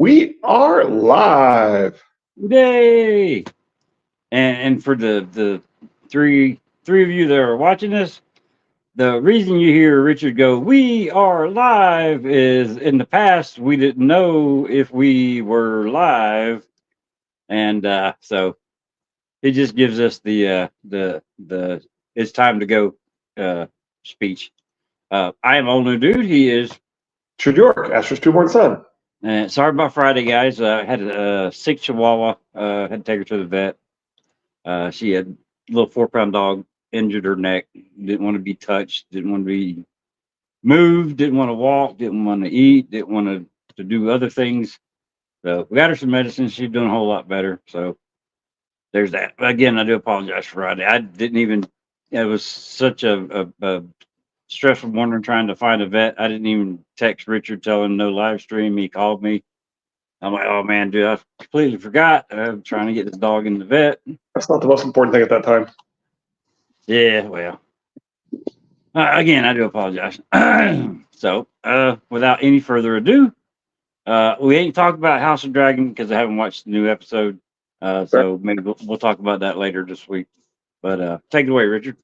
We are live. Yay! And for the three of you that are watching this, the reason you hear Richard go, "We are live," is in the past we didn't know if we were live, and so it just gives us the it's time to go uh, speech. I am old new dude. He is. True York, Astro's newborn son. Sorry about Friday, guys. I had a sick Chihuahua. Had to take her to the vet. She had a little 4 pound dog, injured her neck, didn't want to be touched, didn't want to be moved, didn't want to walk, didn't want to eat, didn't want to do other things. So we got her some medicine. She's doing a whole lot better. So there's that. Again, I do apologize for Friday. I didn't even, it was such a stressful morning trying to find a vet. I didn't even text Richard, tell him no live stream. He called me. I'm like, oh man, dude, I completely forgot. I'm trying to get this dog in the vet. That's not the most important thing at that time. Yeah, well, again, I do apologize. So, without any further ado, we ain't talked about House of Dragon because I haven't watched the new episode. So maybe we'll talk about that later this week. But take it away, Richard.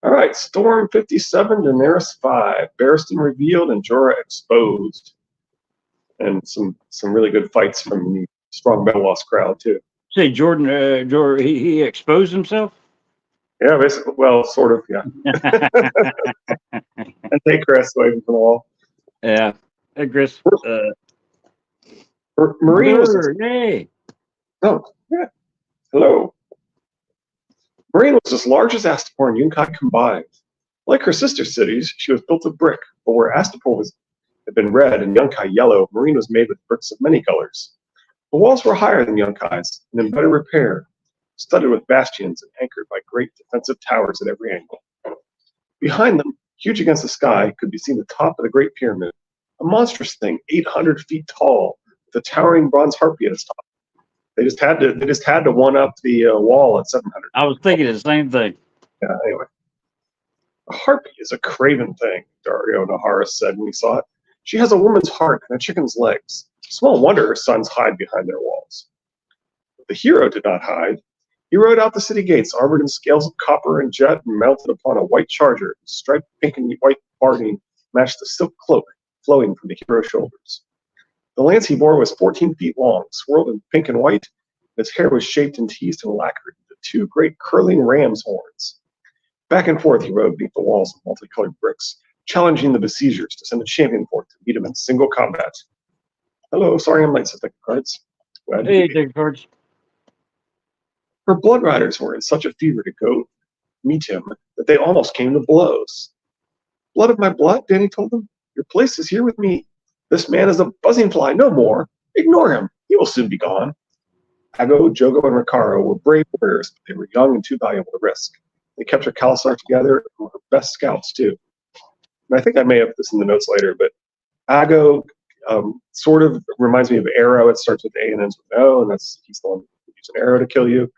All right, Storm 57, Daenerys 5, Barristan revealed and Jorah exposed. And some really good fights from the strong Metal Loss crowd, too. Say Jordan, he exposed himself? Yeah, basically, well, sort of, yeah. And take Chris away from the wall. Yeah. Hey, Chris. Marine was... Yay. Oh, yeah. Hello. Marine was as large as Astapor and Yunkai combined. Like her sister cities, she was built of brick, but where Astapor had been red and Yunkai yellow, Marine was made with bricks of many colors. The walls were higher than Yunkai's and in better repair, studded with bastions and anchored by great defensive towers at every angle. Behind them, huge against the sky, could be seen the top of the Great Pyramid, a monstrous thing 800 feet tall, with a towering bronze harpy at its top. They just had to one up the wall at 700. I was thinking the same thing. Yeah, anyway. A harpy is a craven thing, Dario Naharis said when he saw it. She has a woman's heart and a chicken's legs. Small wonder her sons hide behind their walls. But the hero did not hide. He rode out the city gates, armored in scales of copper and jet, and mounted upon a white charger. Striped pink and white barding matched the silk cloak flowing from the hero's shoulders. The lance he bore was 14 feet long, swirled in pink and white. His hair was shaped and teased and lacquered into 2 great curling ram's horns. Back and forth he rode beneath the walls of multicolored bricks, challenging the besiegers to send a champion forth to meet him in single combat. Hello, sorry I'm late, Deck Cards. Hey, Deck Cards. Her blood riders were in such a fever to go meet him that they almost came to blows. Blood of my blood, Dany told them. Your place is here with me. This man is a buzzing fly, no more. Ignore him. He will soon be gone. Ago, Jogo, and Ricaro were brave warriors, but they were young and too valuable to risk. They kept her Khalasar together and were her best scouts, too. And I think I may have this in the notes later, but Ago sort of reminds me of Arrow. It starts with A and ends with O, and he's the one who uses an arrow to kill you.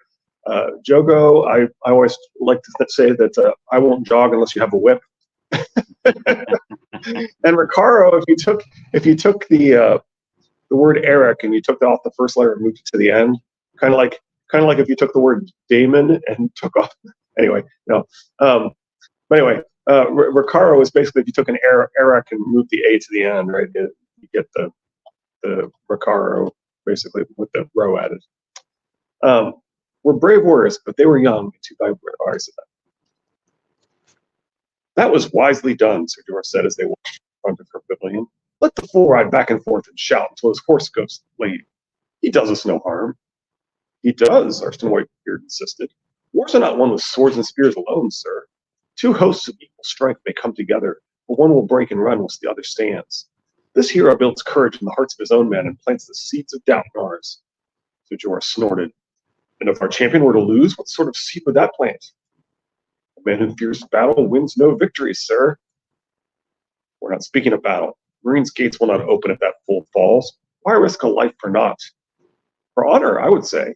Jogo, I always like to say that I won't jog unless you have a whip. And Ricaro, if you took the word Eric and you took off the first letter and moved it to the end, kind of like if you took the word Damon and took off. Anyway, no. But anyway, Ricaro is basically if you took an Eric and moved the A to the end, right? You get the Ricaro basically with the row added. Were brave warriors, but they were young and too valuable to ours. That was wisely done, Sir Jorah said as they walked in front of her pavilion. Let the fool ride back and forth and shout until his horse goes lame. He does us no harm. He does, Arston Whitebeard insisted. Wars are not won with swords and spears alone, sir. 2 hosts of equal strength may come together, but one will break and run whilst the other stands. This hero builds courage in the hearts of his own men and plants the seeds of doubt in ours. Sir Jorah snorted. And if our champion were to lose, what sort of seed would that plant? A man who fears battle wins no victories, sir. We're not speaking of battle. Marine's gates will not open if that fool falls. Why risk a life for naught? For honor, I would say.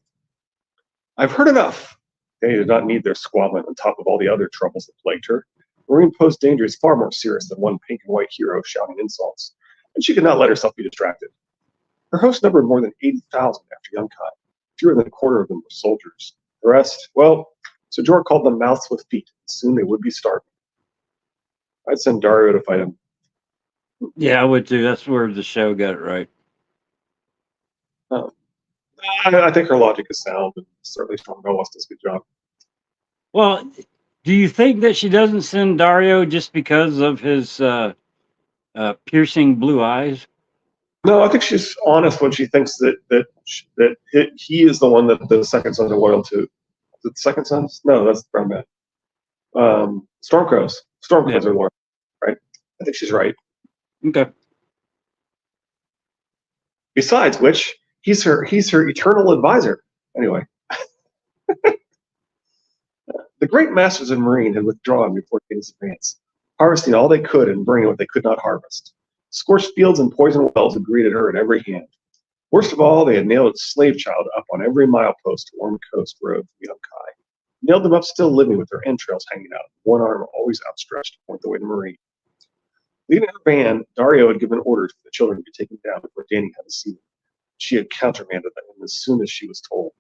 I've heard enough. They did not need their squabbling on top of all the other troubles that plagued her. Marine posed dangers far more serious than one pink and white hero shouting insults, and she could not let herself be distracted. Her host numbered more than 80,000 after Yunkai. Fewer than a quarter of them were soldiers. The rest, well, Sir Jorah called them mouths with feet. Soon they would be starving. I'd send Dario to fight him. Yeah, I would too. That's where the show got it right. I think her logic is sound, and certainly Strong Belwas does a good job. Well, do you think that she doesn't send Dario just because of his piercing blue eyes? No, I think she's honest when she thinks that he is the one that the second sons are loyal to. Is it the second sons? No, that's the brown man. Stormcrows. Stormcrows are loyal, right? I think she's right. Okay. Besides which, he's her eternal advisor. Anyway. The great masters of Marine had withdrawn before Dany's advance, harvesting all they could and bringing what they could not harvest. Scorched fields and poisoned wells had greeted her at every hand. Worst of all, they had nailed a slave child up on every milepost to warm coast road from Yunkai. Nailed them up still living with their entrails hanging out, one arm always outstretched to point the way to Marine. Leading her band, Dario had given orders for the children to be taken down before Dany had to see them. She had countermanded them as soon as she was told.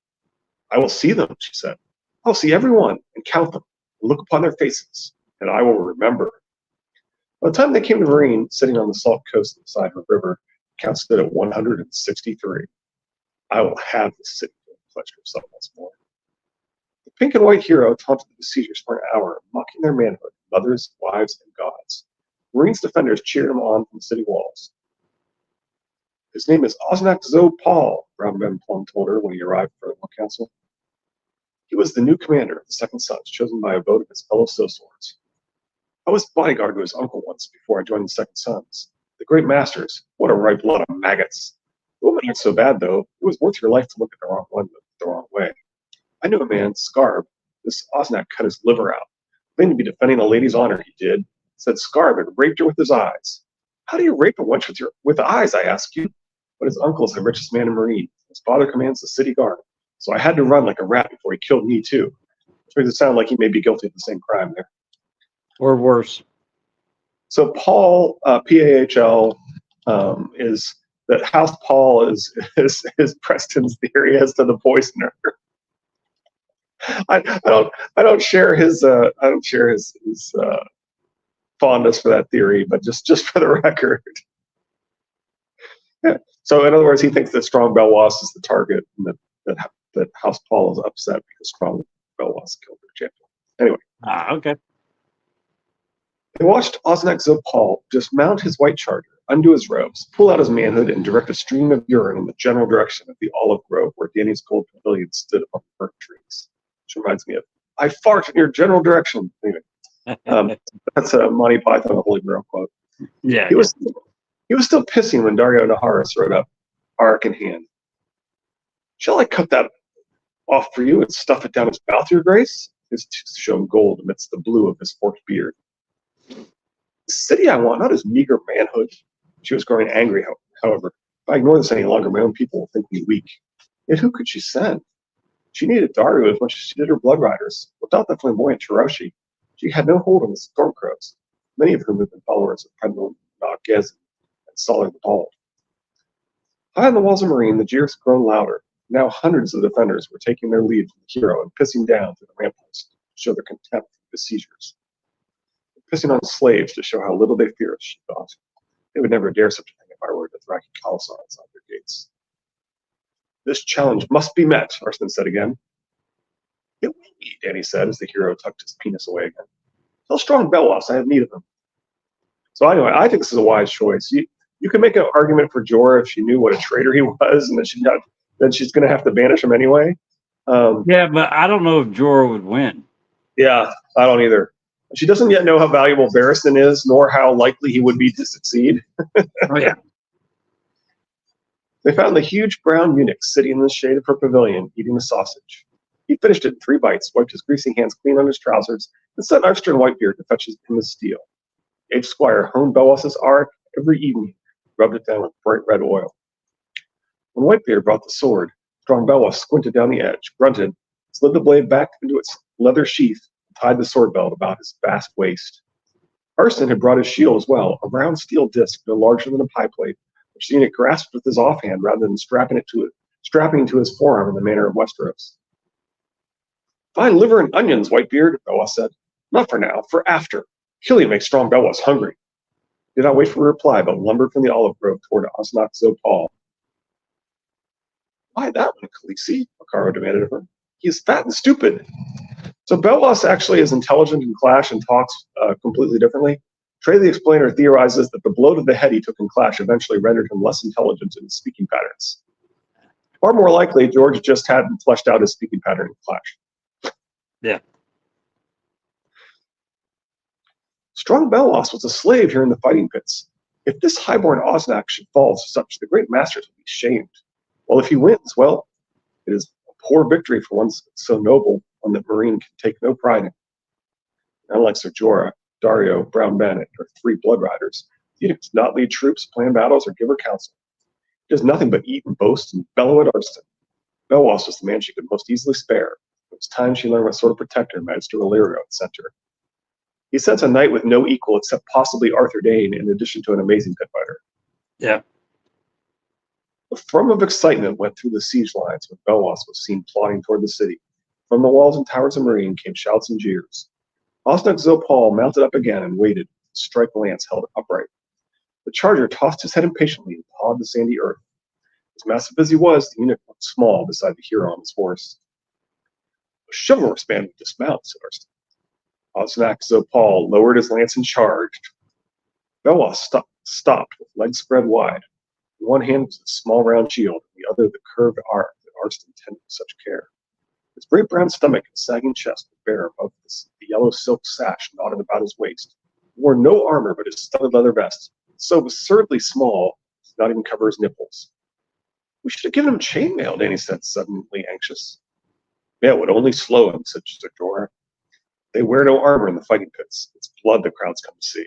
I will see them, she said. I will see everyone and count them and look upon their faces, and I will remember. By the time they came to Marine, sitting on the salt coast of the side of a river, the count stood at 163. I will have the city to pleasure himself once more. The pink and white hero taunted the besiegers for an hour, mocking their manhood, mothers, wives, and gods. Marine's defenders cheered him on from the city walls. His name is Osnak Zo Paul, Brown Ben Plum told her when he arrived for the council. He was the new commander of the Second Sons, chosen by a vote of his fellow Soswords. I was bodyguard to his uncle once before I joined the Second Sons. The great masters, what a ripe lot of maggots. The woman aren't so bad, though. It was worth your life to look at the wrong one the wrong way. I knew a man, Scarb. This Osnak cut his liver out. Claimed to be defending a lady's honor, he did. Said Scarb had raped her with his eyes. How do you rape a wench with eyes, I ask you? But his uncle is the richest man in Marine. His father commands the city guard. So I had to run like a rat before he killed me, too. Which makes it sound like he may be guilty of the same crime there. Or worse. So Paul, P-A-H-L, is that House Paul is Preston's theory as to the poisoner. I don't share his fondness for that theory, but just for the record. Yeah. So in other words, he thinks that Strong Belwas is the target, and that House Paul is upset because Strong Belwas killed their champion. Anyway. Okay. They watched Osnak Zopal dismount his white charger, undo his robes, pull out his manhood, and direct a stream of urine in the general direction of the olive grove where Dany's gold pavilion stood among the burnt trees. Which reminds me of, I fart in your general direction. Anyway, that's a Monty Python Holy Grail quote. Yeah. He was still pissing when Dario Naharis rode up, arc in hand. Shall I cut that off for you and stuff it down his mouth, your grace? His cheeks shone gold amidst the blue of his forked beard. The city I want, not his meager manhood. She was growing angry, however. If I ignore this any longer, my own people will think me weak. Yet who could she send? She needed Dario as much as she did her blood riders. Without the flamboyant Hiroshi, she had no hold on the Stormcrows, many of whom had been followers of President Nagez and Solar the Bald. High on the walls of Marine, the jeers had grown louder. Now hundreds of defenders were taking their lead from the hero and pissing down through the ramparts to show their contempt for the besiegers. Pissing on slaves to show how little they fear us, she thought. They would never dare such a thing if I were to Thraki Khalasar inside their gates. This challenge must be met, Arslan said again. It will be, Dany said as the hero tucked his penis away again. Tell Strong Belwas I have need of him. So anyway, I think this is a wise choice. You can make an argument for Jorah if she knew what a traitor he was and that she's going to have to banish him anyway. Yeah, but I don't know if Jorah would win. Yeah, I don't either. She doesn't yet know how valuable Barristan is, nor how likely he would be to succeed. Oh, yeah. They found the huge brown eunuch sitting in the shade of her pavilion, eating a sausage. He finished it in 3 bites, wiped his greasy hands clean on his trousers, and sent Arster and Whitebeard to fetch him his steel. Aged Squire honed Belwas's arc every evening, rubbed it down with bright red oil. When Whitebeard brought the sword, Strong Belwas squinted down the edge, grunted, slid the blade back into its leather sheath, and tied the sword belt about his vast waist. Arstan had brought his shield as well, a round steel disc no larger than a pie plate, which the eunuch grasped with his offhand rather than strapping to his forearm in the manner of Westeros. Fine liver and onions, Whitebeard, Belwas said. Not for now, for after. Killian makes strong Belwas hungry. He did not wait for a reply, but lumbered from the olive grove toward Osnak Zopal. Why that one, Khaleesi? Makaro demanded of her. He is fat and stupid. So Belwas actually is intelligent in Clash and talks completely differently. Trey the Explainer theorizes that the blow to the head he took in Clash eventually rendered him less intelligent in his speaking patterns. Far more likely, George just hadn't fleshed out his speaking pattern in Clash. Yeah. Strong Belwas was a slave here in the fighting pits. If this highborn Osnak should fall to such, the great masters would be shamed. Well, if he wins, well, it is a poor victory for one so noble, one that Marine can take no pride in. Unlike Ser Jorah, Dario, Brown Bennett, or 3 Blood Riders, he does not lead troops, plan battles, or give her counsel. He does nothing but eat and boast and bellow at Arston. Belwas was the man she could most easily spare. It was time she learned what sort of protector Magister Illyrio had sent her. He sent a knight with no equal except possibly Arthur Dane, in addition to an amazing pit fighter. Yeah. A thrum of excitement went through the siege lines when Belwas was seen plodding toward the city. From the walls and towers of Marine came shouts and jeers. Osnak Zopal mounted up again and waited, his striped lance held upright. The charger tossed his head impatiently and pawed the sandy earth. As massive as he was, the eunuch looked small beside the hero on his horse. A chivalrous man would dismount, said Arston. Osnak Zopal lowered his lance and charged. Belwas stopped with legs spread wide. In one hand was a small round shield, and the other the curved arc that Arston tended with such care. His great brown stomach and sagging chest were bare above the yellow silk sash knotted about his waist. He wore no armor but his studded leather vest, so absurdly small it did not even cover his nipples. We should have given him chainmail, Dany said, suddenly anxious. Yeah, it would only slow him, said Ser Jorah. They wear no armor in the fighting pits. It's blood the crowds come to see.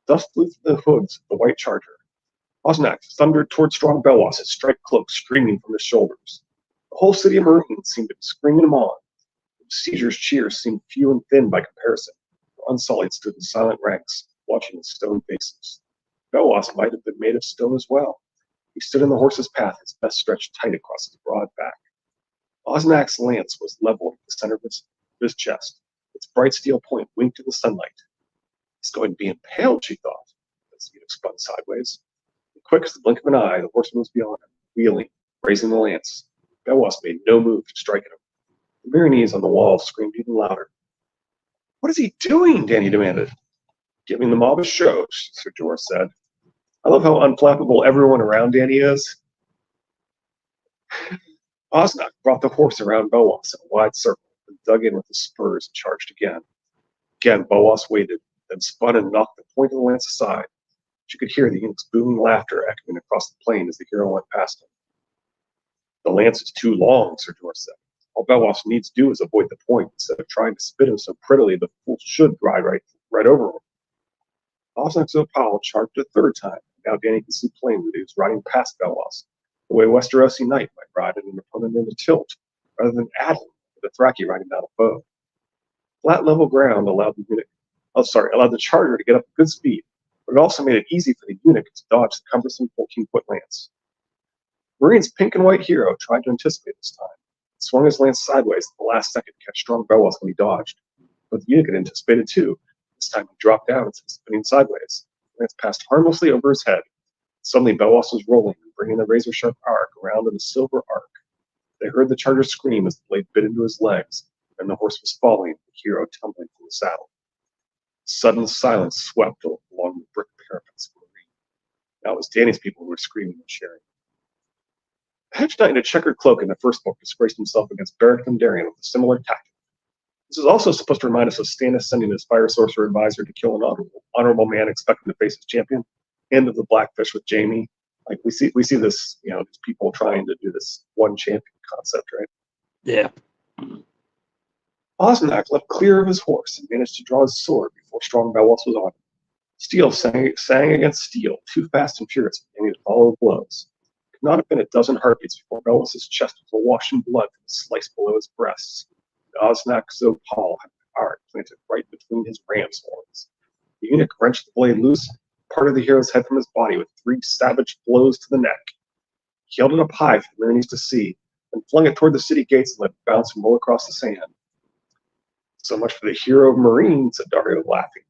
Dust flew through the hooves of the white charger. Osnak thundered toward strong Belwas, his striped cloak streaming from his shoulders. The whole city of Marine seemed to be screaming him on. The besiegers' cheers seemed few and thin by comparison. The unsullied stood in silent ranks, watching with stone faces. Belwas might have been made of stone as well. He stood in the horse's path, his vest stretched tight across his broad back. Osnak's lance was leveled at the center of his chest. Its bright steel point winked in the sunlight. He's going to be impaled, she thought, as the eunuch spun sideways. And quick as the blink of an eye, the horseman was beyond him, wheeling, raising the lance. Belwas made no move to strike at him. The Pyrenees on the wall screamed even louder. What is he doing? Dany demanded. Giving the mob a show, Ser Jorah said. I love how unflappable everyone around Dany is. Osnak brought the horse around Belwas in a wide circle and dug in with his spurs and charged again. Again, Belwas waited, then spun and knocked the point of the lance aside. She could hear the eunuch's booming laughter echoing across the plain as the hero went past him. The lance is too long, Ser Jorah said. All Belwas needs to do is avoid the point instead of trying to spit him so prettily the fool should ride right over him. Osnak Zopal charged a third time. Now Dany could see plainly that he was riding past Belwas, the way a Westerosi knight might ride at an opponent in a tilt, rather than at him with a Thraki riding down a foe. Flat level ground allowed the charger to get up at good speed, but it also made it easy for the eunuch to dodge the cumbersome 14-foot lance. Marine's pink and white hero tried to anticipate this time. He swung his lance sideways at the last second to catch strong Belwas when he dodged, but the eunuch had anticipated too. This time he dropped down instead of spinning sideways. The lance passed harmlessly over his head. Suddenly Belwas was rolling and bringing the razor-sharp arc around in a silver arc. They heard the charger scream as the blade bit into his legs, and the horse was falling, the hero tumbling from the saddle. Sudden silence swept along the brick parapets of the Marine. Now it was Dany's people who were screaming and cheering. The hedge knight in a checkered cloak in the first book disgraced himself against Beric Dondarrion with a similar tactic. This is also supposed to remind us of Stannis sending his fire sorcerer advisor to kill an honorable man expecting to face his champion, and of the Blackfish with Jaime. Like we see this, these people trying to do this one champion concept, right? Yeah. Osnak leapt clear of his horse and managed to draw his sword before strong Belwas was on him. Steel sang against steel, too fast and furious for Dany to follow the blows. It could not have been a dozen heartbeats before Belwas' chest was awash in blood from the slice below his breasts. Osnak Zopal had the arc planted right between his ram's horns. The eunuch wrenched the blade loose parted the hero's head from his body with 3 savage blows to the neck. He held it up high for the Marines to see, and flung it toward the city gates and let it bounce and roll across the sand. So much for the hero of Marines, said Dario, laughing.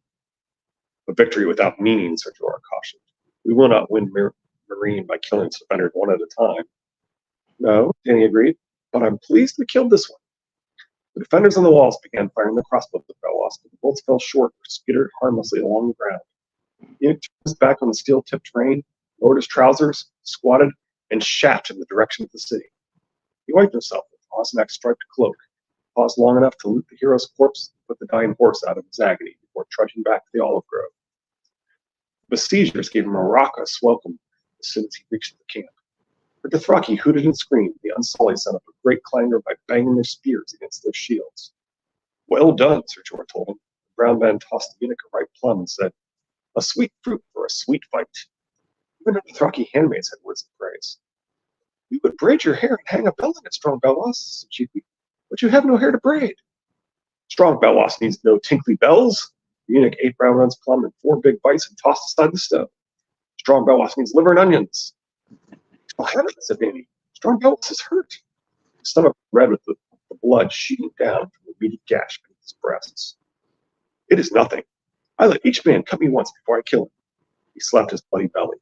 A victory without meaning, Sir Jorah cautioned. We will not win Marine by killing its defenders one at a time. No, Dany agreed, but I'm pleased we killed this one. The defenders on the walls began firing their crossbows at Belwas, but the bolts fell short or skittered harmlessly along the ground. He turned his back on the steel-tipped terrain, lowered his trousers, squatted, and shat in the direction of the city. He wiped himself with Osnak's striped cloak, paused long enough to loot the hero's corpse, and put the dying horse out of his agony before trudging back to the olive grove. The besiegers gave him a raucous welcome as soon as he reached the camp. The Dothraki hooted and screamed. The Unsullied sent up a great clangor by banging their spears against their shields. Well done, Sir Jorah told him. The brown man tossed the eunuch a ripe plum and said, a sweet fruit for a sweet fight. Even the Dothraki handmaids had words of praise. You would braid your hair and hang a bell in it, strong Belwas, said Chiefly, but you have no hair to braid. Strong Belwas needs no tinkly bells. The eunuch ate brown run's plum in 4 big bites and tossed aside the stone. Strong Belwas needs liver and onions. Oh, heavens, said Dany. Strong Belwas is hurt. His stomach red with the blood sheeting down from the meaty gash beneath his breasts. It is nothing. I let each man cut me once before I kill him. He slapped his bloody belly.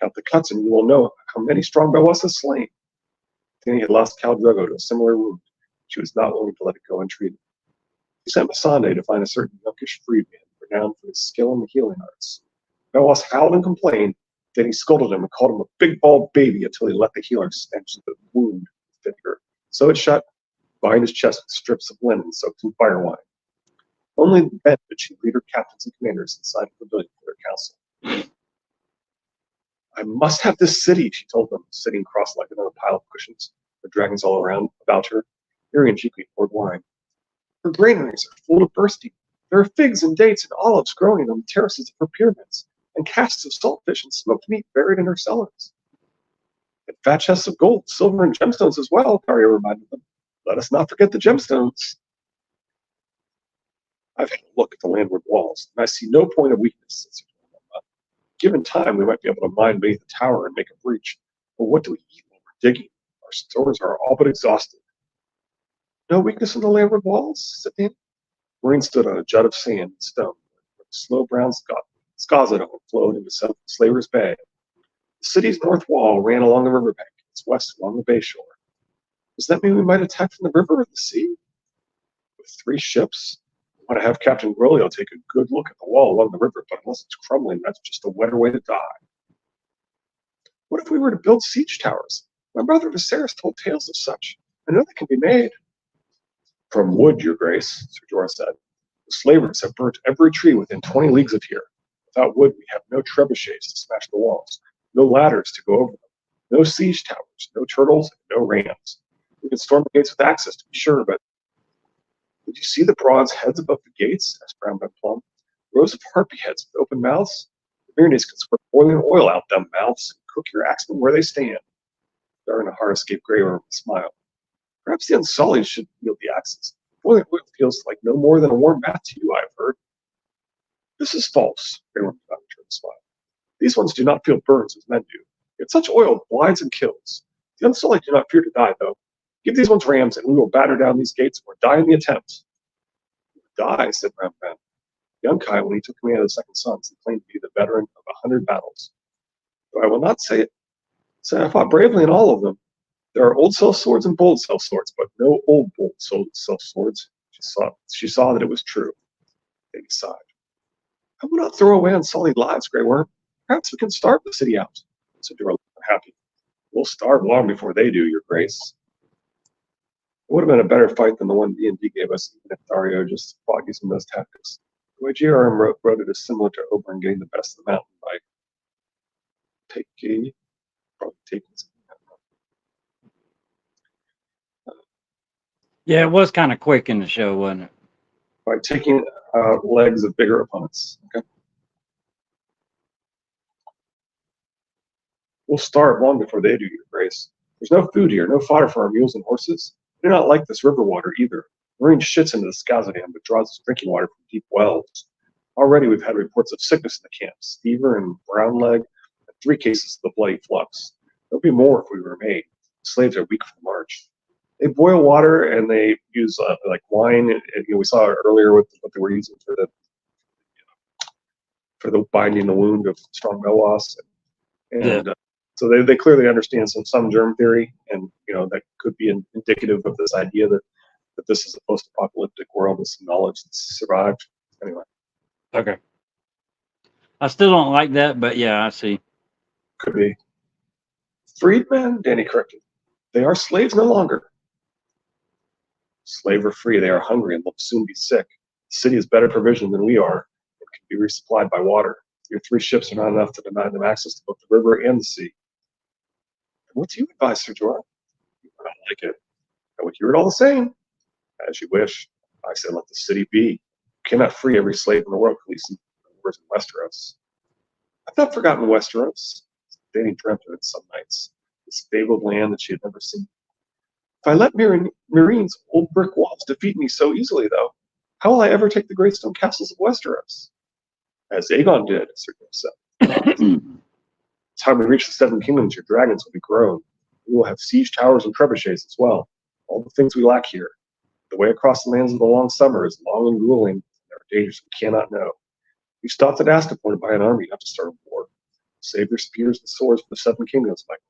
Count the cuts and you will know how many strong Belwas has slain. Dany had lost Khal Drogo to a similar wound. She was not willing to let it go untreated. He sent Missandei to find a certain youngish freedman, renowned for his skill in the healing arts. Belwas howled and complained. Then he scolded him and called him a big bald baby until he let the healer stench the wound with vinegar. So it shut, behind his chest with strips of linen soaked in fire wine. Only then did she lead her captains and commanders inside the pavilion for their council. I must have this city, she told them, sitting cross-legged on a pile of cushions, with dragons all around about her. Irian Jikwi poured wine. Her granaries are full to bursting. There are figs and dates and olives growing on the terraces of her pyramids, and casks of saltfish and smoked meat buried in her cellars. And fat chests of gold, silver, and gemstones as well, Dario reminded them. Let us not forget the gemstones. I've had a look at the landward walls, and I see no point of weakness. Given time, we might be able to mine beneath the tower and make a breach. But what do we eat when we're digging? Our stores are all but exhausted. No weakness in the landward walls? Said Dany. Marine stood on a jut of sand and stone, where the slow brown Skazadon flowed into Slaver's Bay. The city's north wall ran along the riverbank, its west along the bay shore. Does that mean we might attack from the river or the sea? With 3 ships? I want to have Captain Grolio take a good look at the wall along the river, but unless it's crumbling, that's just a wetter way to die. What if we were to build siege towers? My brother Viserys told tales of such. I know they can be made. From wood, your grace, Sir Jorah said. The slavers have burnt every tree within 20 leagues of here. Without wood, we have no trebuchets to smash the walls, no ladders to go over them, no siege towers, no turtles, and no rams. We can storm the gates with axes, to be sure, but did you see the bronze heads above the gates? Asked Brown Ben Plum. Rows of harpy heads with open mouths. The Pyrenees can squirt boiling oil out them mouths and cook your axemen where they stand. Dar and Nahar escaped Grey Worm with a smile. Perhaps the Unsullied should wield the axes. Boiling oil feels like no more than a warm bath to you, I have heard. This is false, Grey Worm did not return the smile. These ones do not feel burns as men do. Yet such oil blinds and kills. The Unsullied do not fear to die, though. Give these ones rams, and we will batter down these gates or die in the attempt. Die, said Brown Ben. Young Kai, when he took command of the Second Sons, he claimed to be the veteran of 100 battles. Though I will not say it. So I fought bravely in all of them. There are old self swords and bold self swords, but no old bold self swords. She saw that it was true. They sighed. I will not throw away Unsullied lives, Grey Worm. Perhaps we can starve the city out. Said Jorah, happy. We'll starve long before they do, your grace. It would have been a better fight than the one D&D gave us, even if Dario just fought using those tactics. The way GRM wrote it is similar to Oberyn getting the best of the mountain by taking something. Yeah, it was kind of quick in the show, wasn't it? By taking legs of bigger opponents. Okay. We'll starve long before they do, your grace. There's no food here, no fodder for our mules and horses. They do not like this river water either. Marine shits into the Skazadon, but draws its drinking water from deep wells. Already we've had reports of sickness in the camps, fever and brown leg, and 3 cases of the bloody flux. There'll be more if we remain. The slaves are weak from the march. They boil water and they use like wine. And, we saw it earlier with what they were using for the binding the wound of strong melos. And so they clearly understand some germ theory, and that could be indicative of this idea that this is a post-apocalyptic world with some knowledge that's survived. Anyway. Okay. I still don't like that, but yeah, I see. Could be. Freedmen, Dany corrected. They are slaves no longer. Slave or free, they are hungry and will soon be sick. The city is better provisioned than we are and can be resupplied by water. Your 3 ships are not enough to deny them access to both the river and the sea. And what do you advise, Sir Jorah? I don't like it. I would hear it all the same. As you wish. I say let the city be. You cannot free every slave in the world, Khaleesi. Where's in Westeros? I've not forgotten Westeros. Dany dreamt of it some nights. This fabled land that she had never seen. If I let Meereen's old brick walls defeat me so easily, though, how will I ever take the great stone castles of Westeros? As Aegon did, Sir Jorah said. By the time we reach the 7 kingdoms, your dragons will be grown. We will have siege towers and trebuchets as well. All the things we lack here. The way across the lands of the long summer is long and grueling, and there are dangers we cannot know. You stopped at Astapor to buy an army, not to start a war. Save your spears and swords for the 7 kingdoms, Michael.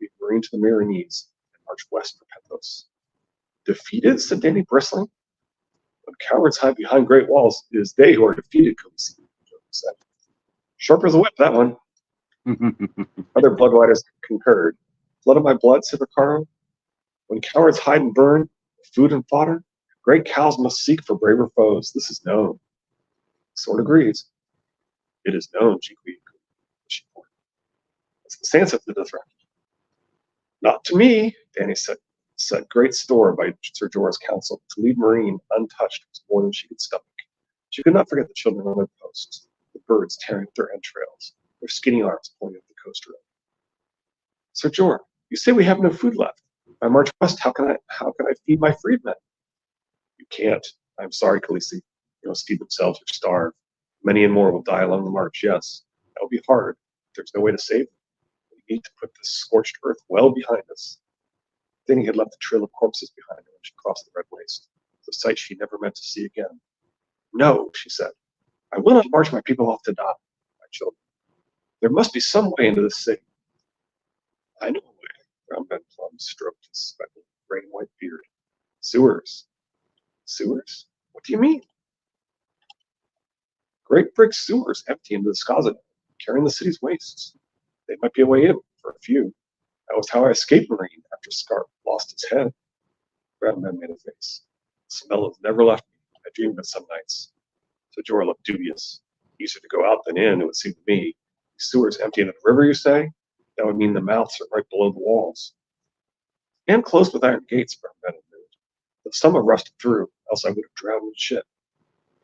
Leave Meereen to the Meereenese and march west for Penthos. Defeated? Said Dany, bristling. When cowards hide behind great walls, it is they who are defeated, Khaleesi said. Sharp as a whip, that one. Other bloodriders concurred. Blood of my blood, said Ricardo. When cowards hide and burn, food and fodder, great cows must seek for braver foes. This is known. Sword agrees. It is known, she pointed. It's the Sansa that does right. Not to me, Dany said. Set great store by Sir Jorah's counsel. To leave Meereen untouched was more than she could stomach. She could not forget the children on their posts, the birds tearing at their entrails, their skinny arms pulling up the coast road. Sir Jorah, you say we have no food left. If I march west, how can I feed my freedmen? You can't. I'm sorry, Khaleesi. They must feed themselves or starve. Many and more will die along the march, yes. That will be hard. There's no way to save them. We need to put this scorched earth well behind us. Dany had left a trail of corpses behind her when she crossed the Red Waste, the sight she never meant to see again. No, she said. I will not march my people off to die, my children. There must be some way into this city. I know a way. Brown Ben Plum stroked his speckled gray and white beard. Sewers. Sewers? What do you mean? Great brick sewers empty into the Skaza, carrying the city's wastes. They might be a way in for a few. That was how I escaped Meereen after Scarp lost his head. Brown Ben made a face. The smell has never left me. I dream of it some nights. So Jorah looked dubious. Easier to go out than in, it would seem to me. These sewers empty into the river, you say? That would mean the mouths are right below the walls. And closed with iron gates, Brown Ben admitted. But some are rusted through, else I would have drowned in shit.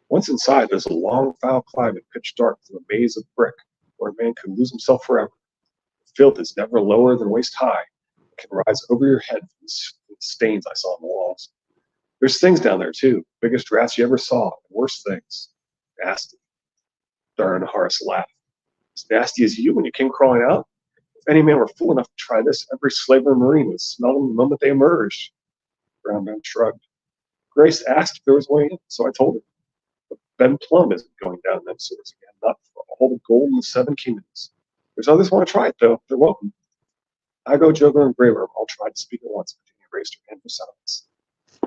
Once inside, there's a long, foul climb in pitch dark through a maze of brick, where a man can lose himself forever. The filth is never lower than waist high. It can rise over your head from the stains I saw on the walls. There's things down there, too. Biggest rats you ever saw, and worse things. Nasty. Darn Horace laughed. As nasty as you when you came crawling out? If any man were fool enough to try this, every slave in Marine would smell them the moment they emerged. Brown Ben shrugged. Grace asked if there was way in, so I told her. But Ben Plum isn't going down them sewers again, not for all the gold in the 7 kingdoms. There's others want to try it, though. They're welcome. I go, Jogo, and Grey Worm all tried to speak at once, but Dany raised her hand for silence.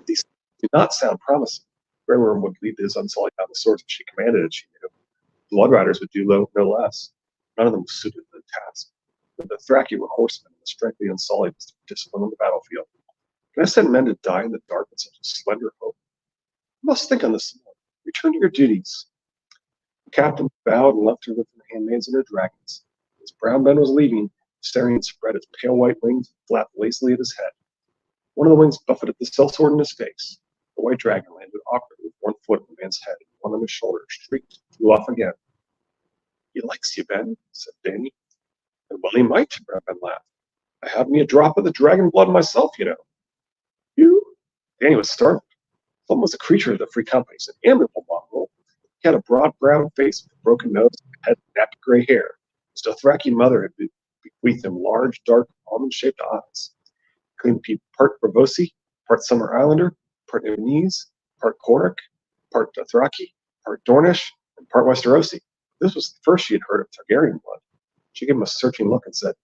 These do not sound promising. Grey Worm would lead his unsullied down the swords if she commanded it, she knew. Blood Riders would do no less. None of them was suited to the task. But the Thraki were horsemen, and the strength of the Unsullied was discipline on the battlefield. Can I send men to die in the dark with such a slender hope? You must think on this some more. Return to your duties. The captain bowed and left her with her handmaids and her dragons. As Brown Ben was leaving, Sarian spread his pale white wings and flapped lazily at his head. One of the wings buffeted the sellsword in his face. The white dragon landed awkwardly with one foot on the man's head and one on his shoulder, shrieked, flew off again. He likes you, Ben, said Dany. And well he might, Brown Ben laughed. I have me a drop of the dragon blood myself, you know. You? Dany was startled. Plum was a creature of the free companies, an amiable mongrel. He had a broad brown face with a broken nose and a head of nappy gray hair. His Dothraki mother had bequeathed him large, dark, almond-shaped eyes. He claimed to be part Bravosi, part Summer Islander, part Ibnese, part Korik, part Dothraki, part Dornish, and part Westerosi. This was the first she had heard of Targaryen blood. She gave him a searching look and said,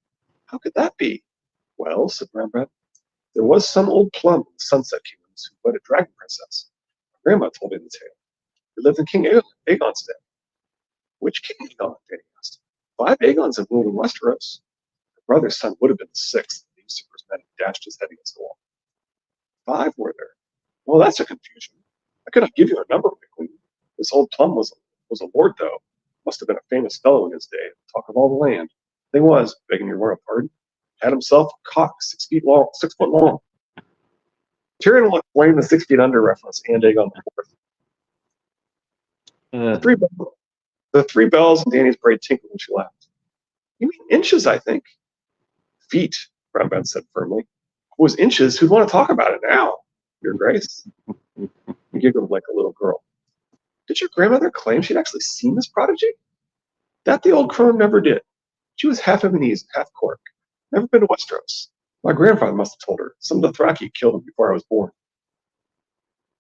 "How could that be?" "Well," said Brownbread, "there was some old plum in the Sunset Kingdoms who wed a dragon princess. My grandma told me the tale. He lived in King Aegon's day." "Which King Aegon?" Dany asked. "5 Aegons have ruled in Westeros. Her brother's son would have been the 6th. The usurper's men dashed his head against the wall. 5 were there. Well, that's a confusion. I could not give you a number, my queen. This old plum was a lord, though. Must have been a famous fellow in his day, talk of all the land. Thing was, begging your royal pardon, had himself a cock 6 foot long. Tyrion will explain the 6 feet under reference and Aegon IV. The three bells in Dany's braid tinkled when she laughed. "You mean inches, I think." "Feet," Brownband said firmly. "If it was inches, who'd want to talk about it now, Your Grace?" He giggled like a little girl. "Did your grandmother claim she'd actually seen this prodigy?" "That the old crone never did. She was half Ibnese and half Cork. Never been to Westeros. My grandfather must have told her. Some Dothraki killed him before I was born."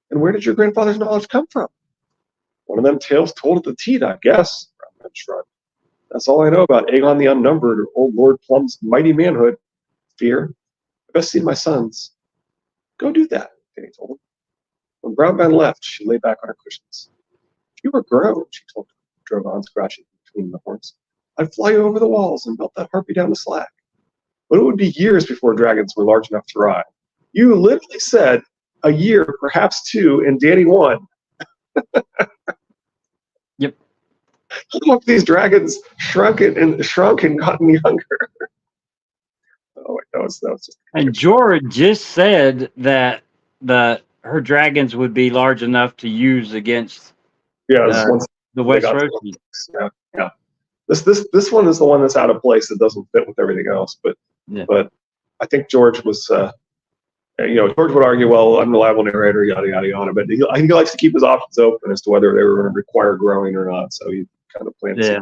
"And where did your grandfather's knowledge come from?" "One of them tales told at the Teat, I guess," Brownband shrugged. "That's all I know about Aegon the Unnumbered or old Lord Plum's mighty manhood. Fear. I best see my sons." "Go do that," Dany told him. When Brownband left, she lay back on her cushions. "If you were grown," she told Drogon, scratching between the horns, "I'd fly you over the walls and melt that harpy down to slag. But it would be years before dragons were large enough to ride. You literally said a year, perhaps 2, and Dany won." Yep. Look, these dragons shrunk and gotten younger. Oh, wait, that was just. And Jorah just said that her dragons would be large enough to use against Once the they got Westerosi. yeah. This one is the one that's out of place. It doesn't fit with everything else. But I think George was. George would argue, well, unreliable narrator, yada yada yada. But he likes to keep his options open as to whether they were going to require growing or not. So he kind of planned. Yeah.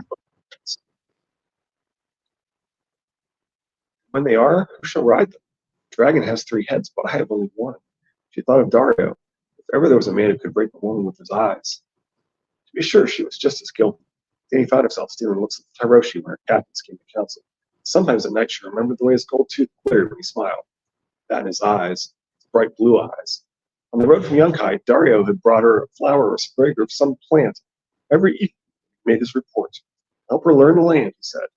When they are, who shall ride them? Dragon has 3 heads, but I have only one. She thought of Dario. If ever there was a man who could break the woman with his eyes. To be sure, she was just as guilty. Then he found himself stealing looks at the Tyroshi when her captains came to council. Sometimes at night she remembered the way his gold tooth glittered when he smiled. That in his eyes, his bright blue eyes. On the road from Yunkai, Dario had brought her a flower or sprig of some plant. Every evening he made his report. "Help her learn the land," he said.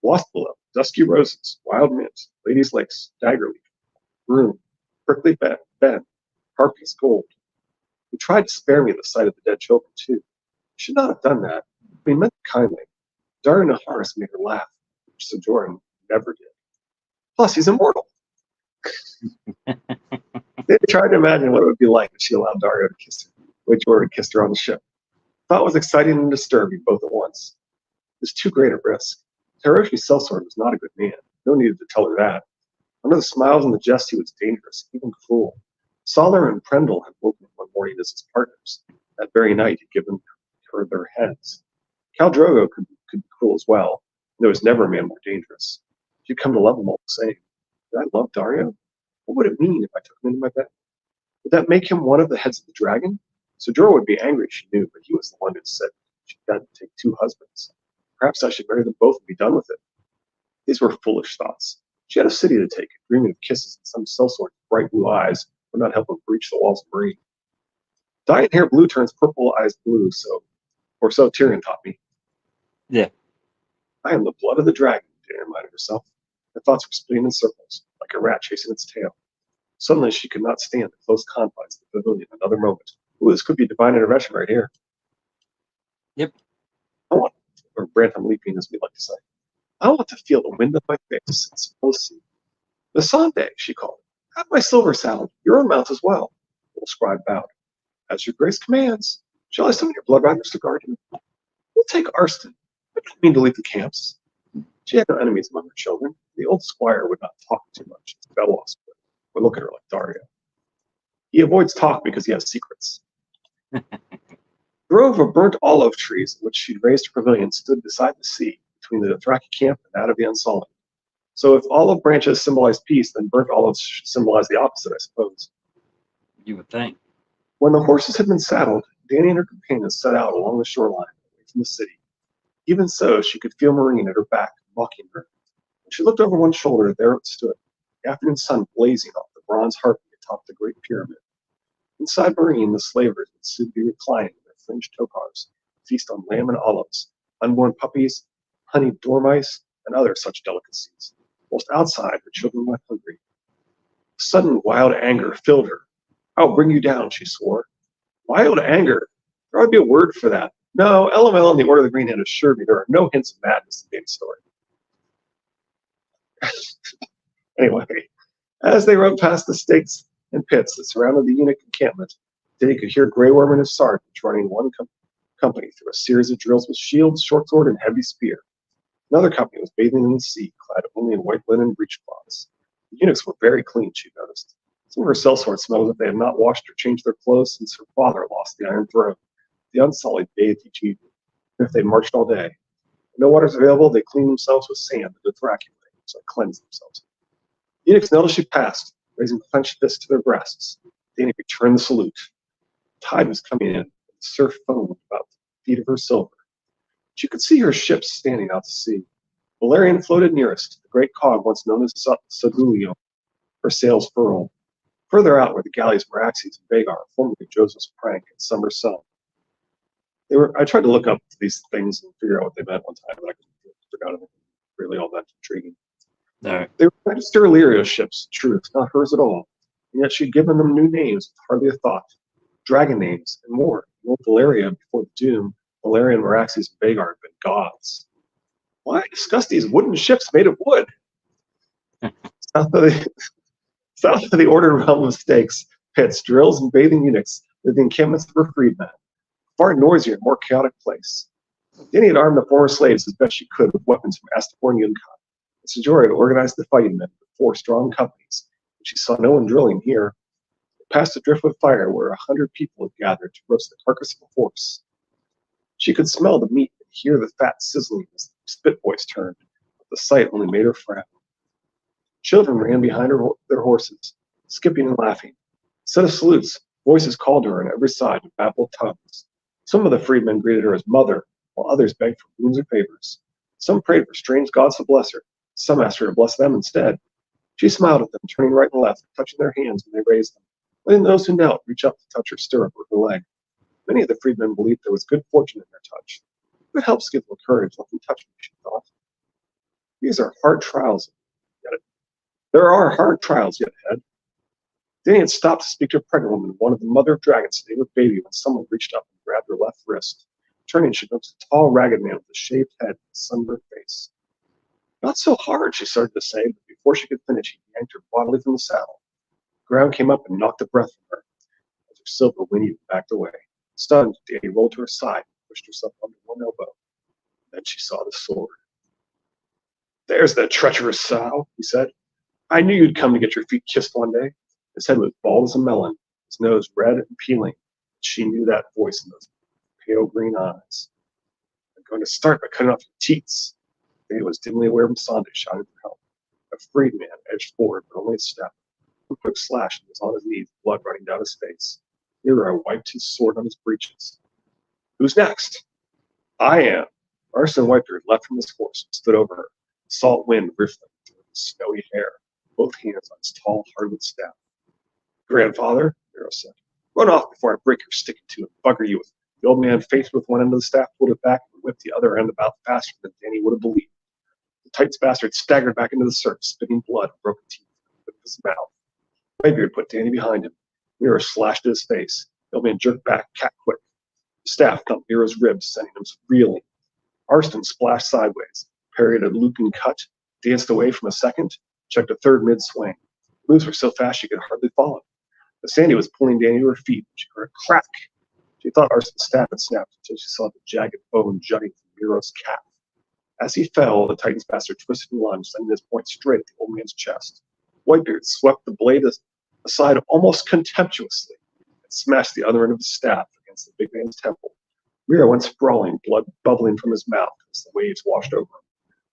"Wasp willow, dusky roses, wild mint, lady's lace, dagger leaf, broom, prickly bend, harpies, gold. He tried to spare me the sight of the dead children, too. He should not have done that, but he meant it kindly. Dario Naharis made her laugh, which Sir Jordan never did. Plus, he's immortal." They tried to imagine what it would be like if she allowed Dario to kiss her, which Jordan kissed her on the ship. The thought was exciting and disturbing both at once. It was too great a risk. Tyroshi Sellsword was not a good man. No need to tell her that. Under the smiles and the jests, he was dangerous, even cruel. Solar and Prendel had woken him one morning as his partners. That very night, he'd given her their heads. Khal Drogo could be cruel as well. There was never a man more dangerous. She'd come to love him all the same. Did I love Dario? What would it mean if I took him into my bed? Would that make him one of the heads of the dragon? Sir Jorah would be angry, she knew, but he was the one who said she'd got to take 2 husbands. Perhaps I should marry them both and be done with it. These were foolish thoughts. She had a city to take, dreaming of kisses and some sellsword's bright blue eyes would not help her breach the walls of Marine. Dye and hair blue turns purple eyes blue, so Tyrion taught me. Yeah. I am the blood of the dragon, Dany reminded herself. Her thoughts were spinning in circles, like a rat chasing its tail. Suddenly she could not stand the close confines of the pavilion another moment. Ooh, this could be divine intervention right here. Yep. Or Brantham leaping, as we like to say. I want to feel the wind on my face and suppose see. The Sunday, she called. Have my silver saddle, your own mount as well. The little scribe bowed. As your grace commands. Shall I summon your blood riders to guard you? We'll take Arston. I don't mean to leave the camps. She had no enemies among her children. The old squire would not talk too much, as Belos would, or look at her like Dario. He avoids talk because he has secrets. grove of burnt olive trees in which she'd raised her pavilion stood beside the sea, between the Dothraki camp and that of the Unsullied. So if olive branches symbolize peace, then burnt olives should symbolize the opposite, I suppose. You would think. When the horses had been saddled, Dany and her companions set out along the shoreline, away from the city. Even so, she could feel Marine at her back, mocking her. When she looked over one shoulder, there it stood, the afternoon sun blazing off the bronze harpy atop the great pyramid. Inside Marine, the slavers would soon be reclining in their fringed tokars, feast on lamb and olives, unborn puppies, honeyed dormice, and other such delicacies, whilst outside her children went hungry. Sudden wild anger filled her. "I'll bring you down," she swore. Wild anger? There ought to be a word for that. No, LML and the Order of the Green Hand assured me there are no hints of madness in Dane's story. Anyway, as they rode past the stakes and pits that surrounded the eunuch encampment, Dany could hear Grey Worm and his sergeants running one company through a series of drills with shields, short sword, and heavy spear. Another company was bathing in the sea, clad only in white linen breechcloths. The eunuchs were very clean, she noticed. Some of her sellsword smelled as if they had not washed or changed their clothes since her father lost the Iron Throne. The Unsullied bathed each evening, and if they marched all day. If no water was available, they cleaned themselves with sand the Dothraki way, so they cleansed themselves. The eunuchs knelt as she passed, raising clenched fists to their breasts. Dany returned the salute. The tide was coming in, and the surf foamed about the feet of her silver. She could see her ships standing out to sea. Valerian floated nearest, the great cog once known as Sagulio, her sails furled. Further out were the galleys Meraxes and Vagar, formerly Joseph's Prank and Summer Sun. I tried to look up these things and figure out what they meant one time, but I forgot it. Really all that intriguing. All right. They were Magister Illyrio's ships, truth, not hers at all. And yet she'd given them new names with hardly a thought. Dragon names and more. In old Valyria, before the Doom, Valerian, Meraxes, and Vagar had been gods. Why discuss these wooden ships made of wood? South of the ordered realm of stakes, pits, drills, and bathing eunuchs were the encampments of her freedmen. Far noisier and more chaotic place. Dany had armed the former slaves as best she could with weapons from Astapor and Yunkai. And Sejora had organized the fighting men with 4 strong companies, and she saw no one drilling here. Past a driftwood fire where 100 people had gathered to roast the carcass of a horse. She could smell the meat and hear the fat sizzling as the spit boys turned, but the sight only made her frown. Children ran behind their horses, skipping and laughing. Instead of salutes, voices called to her on every side in babbled tongues. Some of the freedmen greeted her as mother, while others begged for boons or favors. Some prayed for strange gods to bless her. Some asked her to bless them instead. She smiled at them, turning right and left, touching their hands when they raised them, letting those who knelt reach up to touch her stirrup or her leg. Many of the freedmen believed there was good fortune in their touch. It helps give them courage. Let them touch me, she thought. These are hard trials. There are hard trials yet ahead. Dany had stopped to speak to a pregnant woman, one of the mother of dragons, sitting with baby, when someone reached up and grabbed her left wrist. Turning, she noticed a tall, ragged man with a shaved head and a sunburned face. "Not so hard," she started to say, but before she could finish, he yanked her bodily from the saddle. The ground came up and knocked the breath from her as her silver whinnied and backed away. Stunned, Dany rolled to her side and pushed herself under one elbow. Then she saw the sword. "There's the treacherous sow," he said. "I knew you'd come to get your feet kissed one day." His head was bald as a melon, his nose red and peeling. She knew that voice in those pale green eyes. "I'm going to start by cutting off your teats." Dany was dimly aware of Missandei shouting for help. A freedman edged forward, but only a step. One quick slash and he was on his knees, blood running down his face. Nero wiped his sword on his breeches. "Who's next?" "I am." Arstan Whitebeard leapt from his horse and stood over her, the salt wind riffling through his snowy hair, both hands on his tall hardwood staff. "Grandfather," Nero said, "run off before I break your stick in two and bugger you with it." The old man, faced with one end of the staff, pulled it back and whipped the other end about faster than Dany would have believed. The Titan's bastard staggered back into the surf, spitting blood and broken teeth out of his mouth. Whitebeard put Dany behind him. Nero slashed at his face. The old man jerked back, cat quick. The staff thumped Nero's ribs, sending him reeling. Arstan splashed sideways, parried a looping cut, danced away from a second, checked a third mid-swing. Moves were so fast she could hardly follow. But Sandy was pulling Dany to her feet. She heard a crack. She thought Arstan's staff had snapped until she saw the jagged bone jutting from Nero's calf. As he fell, the Titan's bastard twisted and lunged, sending his point straight at the old man's chest. Whitebeard swept the blade aside almost contemptuously and smashed the other end of the staff against the big man's temple. Mira went sprawling, blood bubbling from his mouth as the waves washed over him.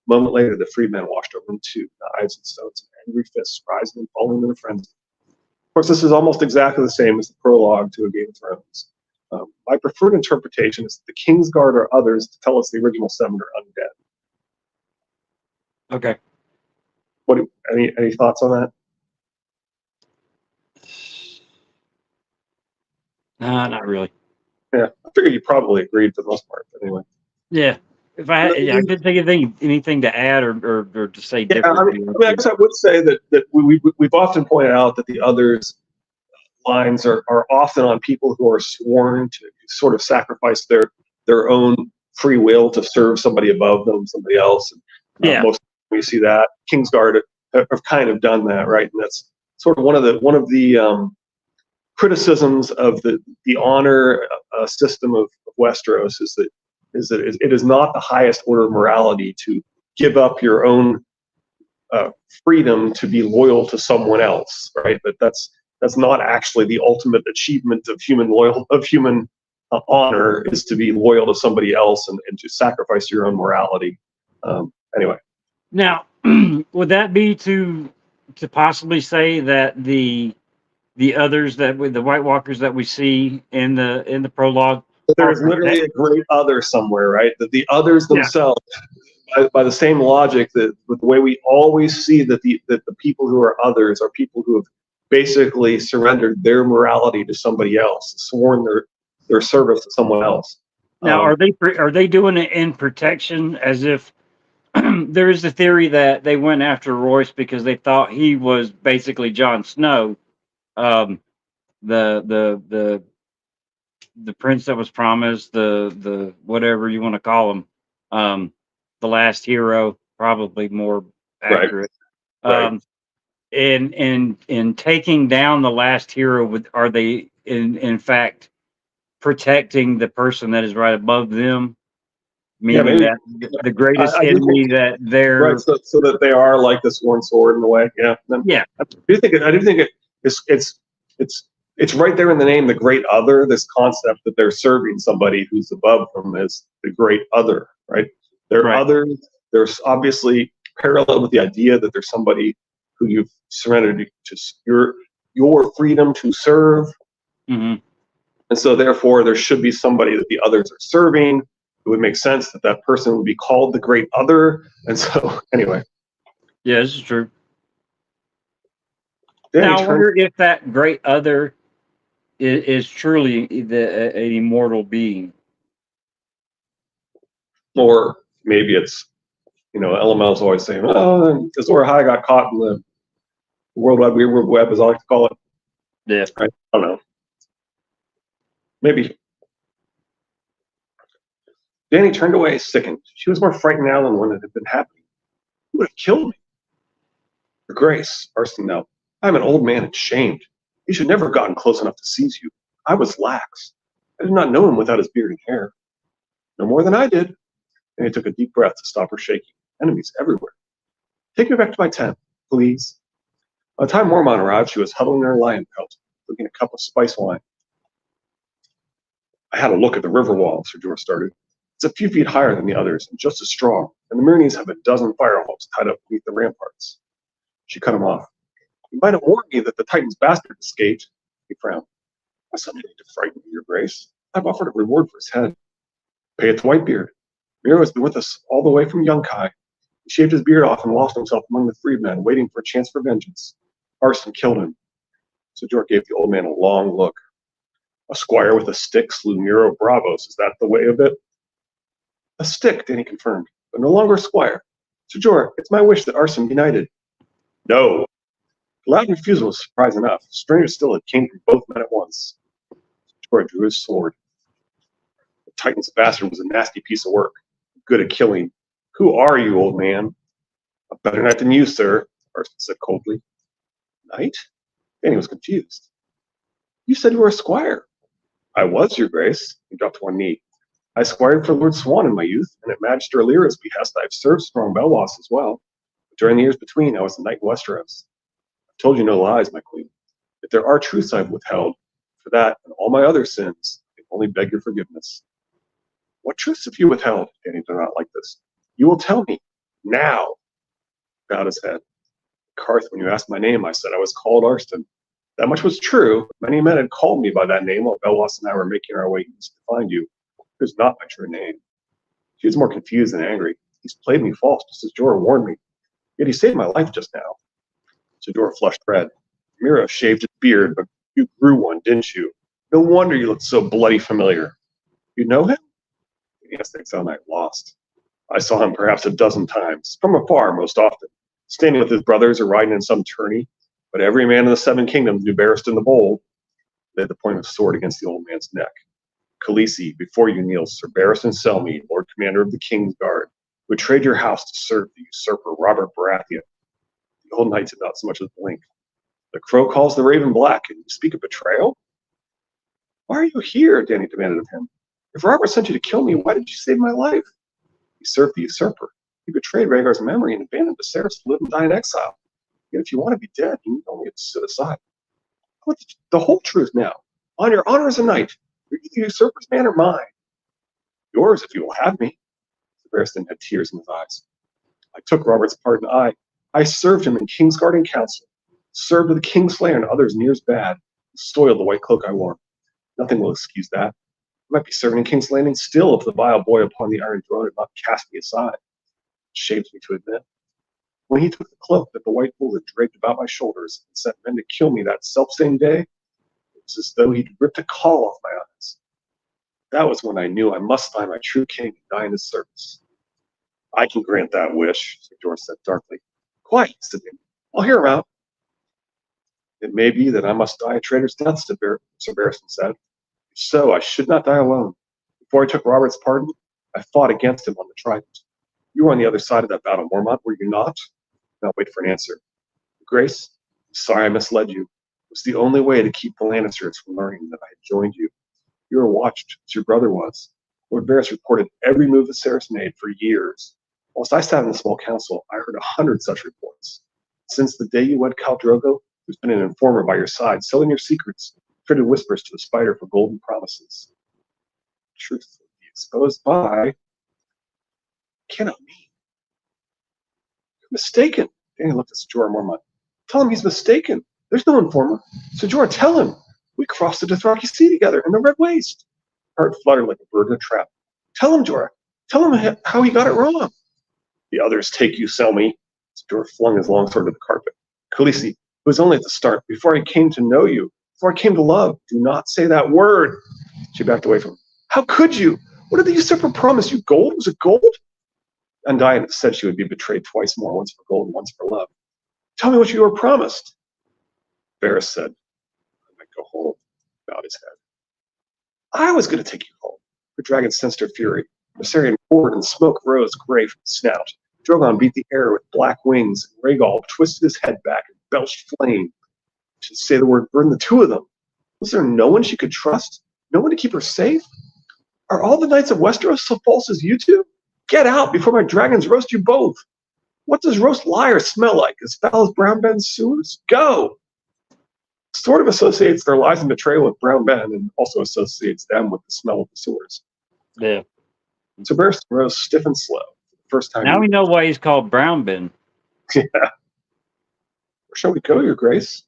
A moment later, the freedmen washed over him too, knives and stones and angry fists rising and falling in a frenzy. Of course, this is almost exactly the same as the prologue to A Game of Thrones. My preferred interpretation is that the Kingsguard or others to tell us the original seven are undead. Okay. Any thoughts on that? Not really. Yeah, I figured you probably agreed for the most part. But anyway. Yeah. If I couldn't think of anything to add or to say Yeah, different. I guess I would say that we've often pointed out that the others lines are often on people who are sworn to sort of sacrifice their own free will to serve somebody above them, somebody else. And, Yeah. most we see that Kingsguard have kind of done that, right? And that's sort of one of the criticisms of the honor system of Westeros is that it is not the highest order of morality to give up your own freedom to be loyal to someone else, right? But that's not actually the ultimate achievement of human honor, is to be loyal to somebody else and to sacrifice your own morality. Anyway. Now, would that be to possibly say that the others the White Walkers that we see in the prologue, there's literally a great other somewhere, right? That the others themselves, by the same logic, that with the way we always see that the people who are others are people who have basically surrendered their morality to somebody else, sworn their service to someone else. Now, are they doing it in protection, as if there is the theory that they went after Royce because they thought he was basically Jon Snow, the prince that was promised, the whatever you want to call him, the last hero, probably more accurate. Right. In taking down the last hero, are they in fact protecting the person that is right above them? Meaning that the greatest enemy that they're right, so that they are like the sworn sword in a way. Yeah. Yeah. I do think it's right there in the name, the great other. This concept that they're serving somebody who's above them as the great other, right? They're others. There's obviously parallel with the idea that there's somebody who you've surrendered to your freedom to serve, mm-hmm. And so therefore there should be somebody that the others are serving. It would make sense that that person would be called the great other. And so anyway. Yeah, this is true. Dany, now I wonder if that great other is truly an immortal being. Or maybe it's, LML's always saying, oh, Azor Ahai got caught in the World Wide Weird Web, as I like to call it. Yeah. I don't know. Maybe. Dany turned away, sickened. She was more frightened now than when it had been happening. You would have killed me. Your Grace, Arston knelt. I'm an old man and shamed. He should never have gotten close enough to seize you. I was lax. I did not know him without his beard and hair. No more than I did. And he took a deep breath to stop her shaking. Enemies everywhere. Take me back to my tent, please. By the time Mormont arrived, she was huddling in her lion pelt, drinking a cup of spice wine. I had a look at the river wall, Sir Jorah started. It's a few feet higher than the others, and just as strong, and the Myrdines have a dozen firehawks tied up beneath the ramparts. She cut him off. You might have warned me that the Titan's bastard escaped. He frowned. I suddenly need to frighten you, Your Grace. I've offered a reward for his head. Pay it to Whitebeard. Miro has been with us all the way from Yunkai. He shaved his beard off and lost himself among the freedmen, waiting for a chance for vengeance. Arston killed him. So Jorah gave the old man a long look. A squire with a stick slew Miro Bravos. Is that the way of it? A stick, Dany confirmed, but no longer a squire. Sir Jorah, it's my wish that Arston be knighted. No. The loud refusal was surprise enough. Stranger still, it came from both men at once. Jorah drew his sword. The Titan's bastard was a nasty piece of work. Good at killing. Who are you, old man? A better knight than you, sir, Arston said coldly. Knight? Dany was confused. You said you were a squire. I was, Your Grace. He dropped to one knee. I squired for Lord Swan in my youth, and at Magister Lyra's behest I have served strong Belwas as well. But during the years between, I was a knight in Westeros. I've told you no lies, my queen. If there are truths I've withheld, for that and all my other sins, I only beg your forgiveness. What truths have you withheld? Dany did not like this. You will tell me now. Bowed his head. Karth, when you asked my name, I said I was called Arston. That much was true. Many men had called me by that name while Belwas and I were making our way east to find you. It was not my true name. She was more confused than angry. He's played me false, just as Jorah warned me. Yet he saved my life just now. So Jorah flushed red. Mira shaved his beard, but you grew one, didn't you? No wonder you looked so bloody familiar. You know him? Yes, they sound like lost. I saw him perhaps a dozen times, from afar most often, standing with his brothers or riding in some tourney. But every man in the Seven Kingdoms knew Barristan the Bold. They had the point of a sword against the old man's neck. Khaleesi, before you kneel, Sir Barristan Selmy, Lord Commander of the King's Guard, who betrayed your house to serve the usurper Robert Baratheon. The old knight did not so much as blink. The crow calls the raven black, and you speak of betrayal? Why are you here? Dany demanded of him. If Robert sent you to kill me, why did you save my life? He served the usurper. He betrayed Rhaegar's memory and abandoned Viserys to live and die in exile. Yet if you want to be dead, you need only to sit aside. What's the whole truth now? On your honor as a knight, you're either usurper's man or mine. Yours, if you will have me. Barristan had tears in his eyes. I took Robert's pardon. I served him in Kingsguard and Council, served with the Kingslayer and others near as bad, soiled the white cloak I wore. Nothing will excuse that. I might be serving in King's Landing still if the vile boy upon the Iron Throne had not cast me aside. It shames me to admit. When he took the cloak that the white bull had draped about my shoulders and sent men to kill me that self-same day, it was as though he'd ripped a caul off my eyes. That was when I knew I must find my true king and die in his service. I can grant that wish, Sir Jorah said darkly. Quite, said Dany. I'll hear him out. It may be that I must die a traitor's death, Sir Barristan said. If so, I should not die alone. Before I took Robert's pardon, I fought against him on the Trident. You were on the other side of that battle, Mormont, were you not? Now wait for an answer. Grace, I'm sorry I misled you. It was the only way to keep the Lannisters from learning that I had joined you. You were watched, as your brother was. Lord Varys reported every move that Viserys made for years. Whilst I sat in the small council, I heard 100 such reports. Since the day you wed Khal Drogo, who's been an informer by your side, selling your secrets, traded whispers to the spider for golden promises. Truth will be exposed by... cannot mean. You're mistaken. Dany looked at Sir Jorah Mormont. Tell him he's mistaken. There's no informer. Sir Jorah, tell him. We crossed the Dothraki Sea together in the Red Waste. Heart fluttered like a bird in a trap. Tell him, Jorah. Tell him how he got it wrong. The others take you, Selmy. Jorah flung his longsword to the carpet. Khaleesi, it was only at the start, before I came to know you, before I came to love. Do not say that word. She backed away from him. How could you? What did the usurper promise you? Gold? Was it gold? Undyne said she would be betrayed twice more, once for gold and once for love. Tell me what you were promised. Varys said, I might go home, bowed his head. I was going to take you home. The dragon sensed her fury. Viserion roared and smoke rose gray from his snout. Drogon beat the air with black wings, and Rhaegal twisted his head back and belched flame. She'd say the word burn the two of them. Was there no one she could trust? No one to keep her safe? Are all the knights of Westeros so false as you two? Get out before my dragons roast you both. What does roast liar smell like? As foul as Brown Ben's sewers? Go! Sort of associates their lies and betrayal with Brown Ben and also associates them with the smell of the sewers. Yeah. So Barristan rose stiff and slow. For the first time. Now we know why he's called Brown Ben. Yeah. Where shall we go, your grace?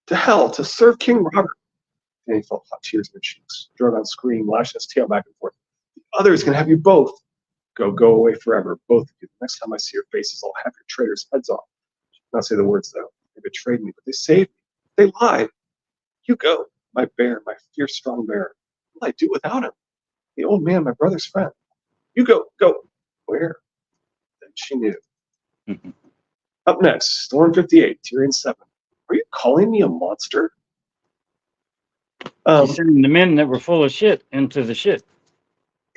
To hell, to serve King Robert. And he felt hot tears in her cheeks. Drogon screamed, lashing his tail back and forth. The others can have you both. Go away forever, both of you. The next time I see your faces, I'll have your traitors' heads off. She did not say the words, though. They betrayed me, but they saved me. They lied. You go, my bear, my fierce, strong bear. What will I do without him? The old man, my brother's friend. You go. Where? Then she knew. Up next, Storm 58, Tyrion 7. Are you calling me a monster? He's sending the men that were full of shit into the shit.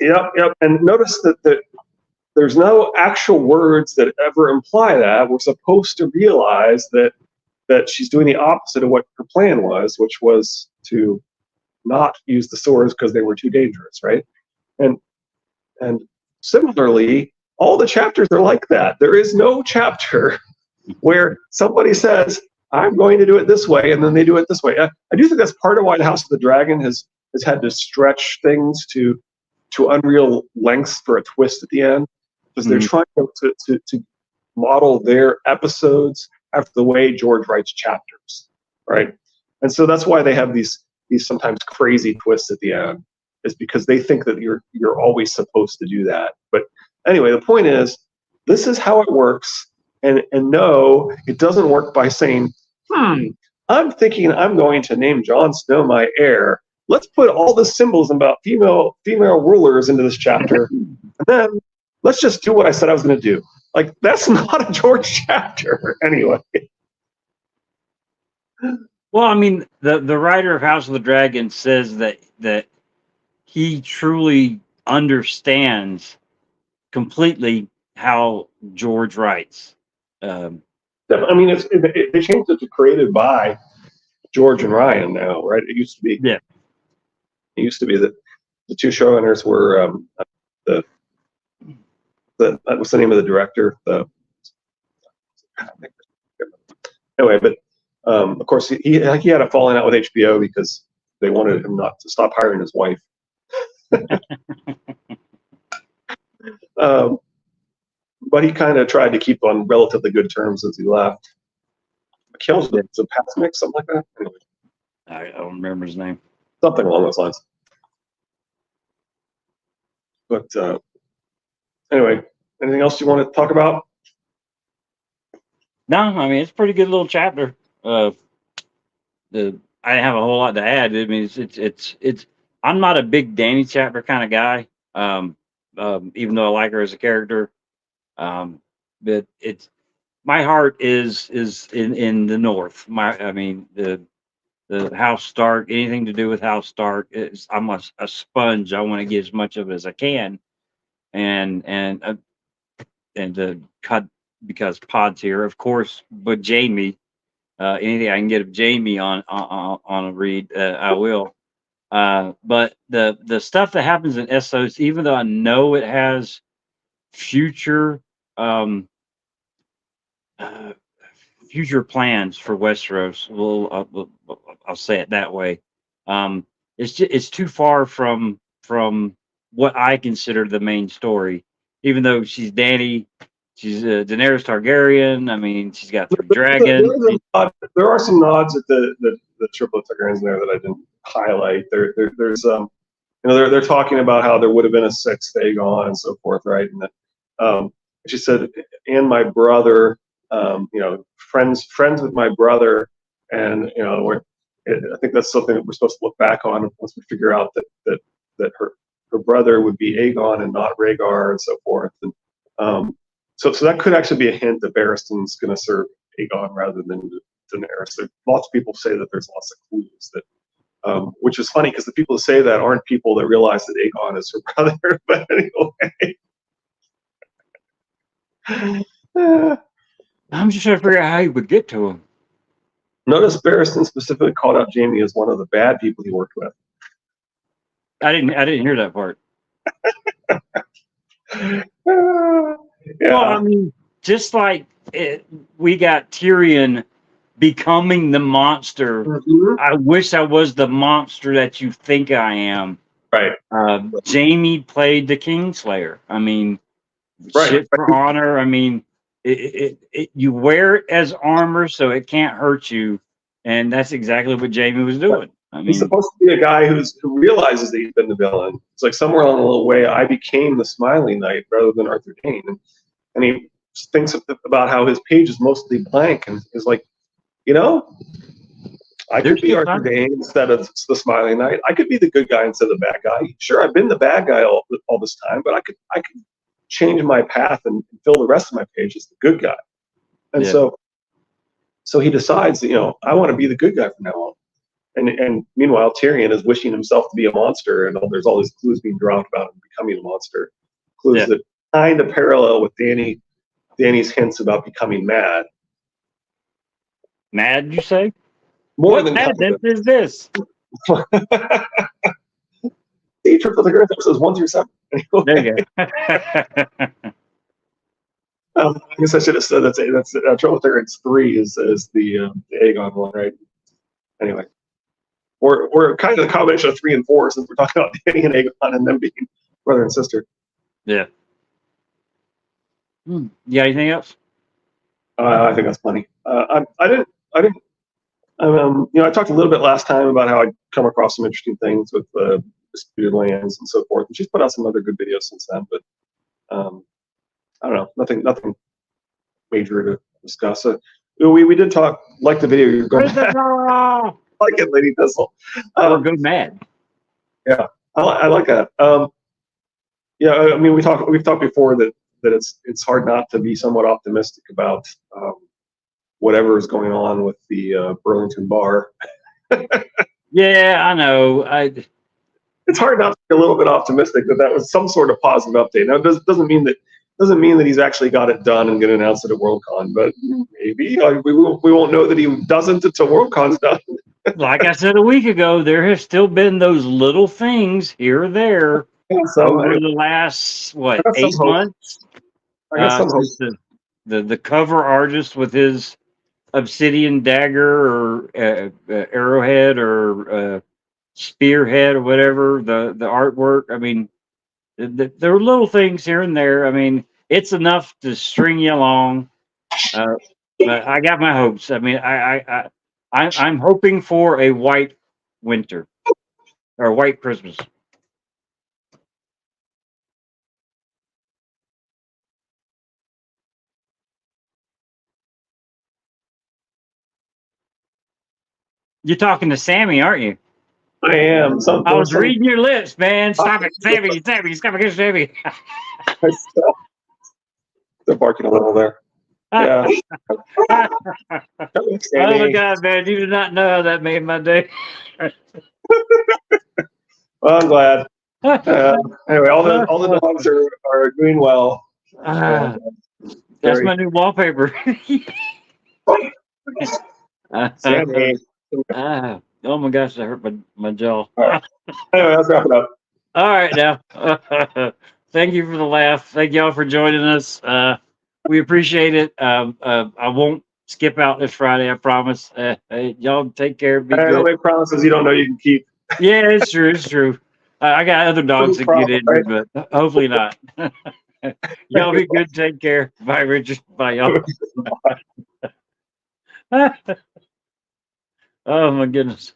Yep. And notice that there's no actual words that ever imply that. We're supposed to realize that she's doing the opposite of what her plan was, which was to not use the swords because they were too dangerous, right? And similarly, all the chapters are like that. There is no chapter where somebody says, I'm going to do it this way, and then they do it this way. I do think that's part of why the House of the Dragon has had to stretch things to to unreal lengths for a twist at the end, because they're trying to model their episodes after the way George writes chapters, right? And so that's why they have these sometimes crazy twists at the end, is because they think that you're always supposed to do that. But anyway, the point is, this is how it works, and no, it doesn't work by saying, I'm thinking I'm going to name Jon Snow my heir. Let's put all the symbols about female rulers into this chapter, and then let's just do what I said I was going to do. Like, that's not a George chapter, anyway. Well, I mean, the writer of House of the Dragon says that he truly understands completely how George writes. I mean, they changed it to created by George and Ryan now, right? It used to be. Yeah. It used to be that the two showrunners were what's the name of the director? Anyway, but of course he had a falling out with HBO because they wanted him not to stop hiring his wife. But he kind of tried to keep on relatively good terms as he left. Kills it. It's a pass mix, something like that. Anyway. I don't remember his name. Something along those lines. But anyway, anything else you want to talk about? No, I mean, it's a pretty good little chapter. I didn't have a whole lot to add. I mean, it's. I'm not a big Dany chapter kind of guy. Even though I like her as a character, but it's my heart is in the north. I mean the House Stark. Anything to do with House Stark is, I'm a sponge. I want to get as much of it as I can, and to cut because Pod's here, of course. But Jamie, anything I can get of Jamie on a read, I will. But the stuff that happens in Essos, even though I know it has future future plans for Westeros, I'll say it that way. It's too far from what I consider the main story. Even though she's Dany, she's Daenerys Targaryen. I mean, she's got 3 dragons. There are some nods at the triplet Targaryens there that I didn't highlight. There's they're talking about how there would have been a 6th Aegon and so forth, right? And that, she said, and my brother, friends with my brother, and I think that's something that we're supposed to look back on once we figure out that her brother would be Aegon and not Rhaegar and so forth. And so that could actually be a hint that Barristan's going to serve Aegon rather than Daenerys. Lots of people say that there's lots of clues that, which is funny because the people who say that aren't people that realize that Aegon is her brother. But anyway, I'm just trying to figure out how you would get to him. Notice Barristan specifically called out Jamie as one of the bad people he worked with. I didn't hear that part. Yeah. Well, I mean, just like we got Tyrion becoming the monster. Mm-hmm. I wish I was the monster that you think I am. Right. Jamie played the Kingslayer. I mean, shit for honor. I mean, you wear it as armor so it can't hurt you, and that's exactly what Jamie was doing. I mean, he's supposed to be a guy who realizes that he's been the villain. It's like somewhere along the little way, I became the Smiling Knight rather than Arthur Dayne, and he thinks about how his page is mostly blank, and is like, I could be Arthur Dayne instead of the Smiling Knight. I could be the good guy instead of the bad guy. Sure, I've been the bad guy all this time, but I could change my path and fill the rest of my page as the good guy. And so he decides that, I want to be the good guy from now on. And meanwhile, Tyrion is wishing himself to be a monster, and there's all these clues being dropped about him becoming a monster. Clues that kind of parallel with Dany's hints about becoming mad. Mad, you say? More than madness is this? See, Triple the Girth episodes 1 through 7. There you go. I guess I should have said that's Triple the Girth 3 is the Aegon one, right? Anyway. Or kind of the combination of 3 and 4, since we're talking about Dany and Aegon and them being brother and sister. Yeah. You got anything else? I think that's funny. I didn't. I talked a little bit last time about how I'd come across some interesting things with disputed lands and so forth, and she's put out some other good videos since then. But I don't know, nothing major to discuss. We did talk, like the video you're going back. Like it, Lady Thistle. Or go mad. Yeah, I like that. Yeah, I mean, we've talked before that it's hard not to be somewhat optimistic about whatever is going on with the Burlington bar. Yeah, I know. It's hard not to be a little bit optimistic that was some sort of positive update. Now, it doesn't mean that he's actually got it done and going to announce it at Worldcon, but maybe we won't know that he doesn't until Worldcon's done. Like I said a week ago, there have still been those little things here or there over the last 8 months. I guess some hope. The cover artist with his obsidian dagger or arrowhead or spearhead or whatever, the artwork. I mean, there are little things here and there. I mean, it's enough to string you along. But I got my hopes. I mean, I'm hoping for a white winter or a white Christmas. You're talking to Sammy, aren't you? I am. I was reading your lips, man. Stop it, Sammy. Stop it, Sammy. They're barking a little there. Yeah. Oh my God, man! You do not know how that made my day. Well, I'm glad. Anyway, all the dogs are doing well. That's my new wallpaper. Sammy. Oh my gosh, that hurt my jaw. All right. Anyway, let's wrap it up. All right, now. Thank you for the laugh. Thank y'all for joining us. We appreciate it. I won't skip out this Friday, I promise. Y'all take care. Be good. Don't make promises you don't know you can keep. Yeah, it's true. It's true. I got other dogs that get injured, right? But hopefully not. Y'all be good. Take care. Bye, Richard. Bye, y'all. Oh, my goodness.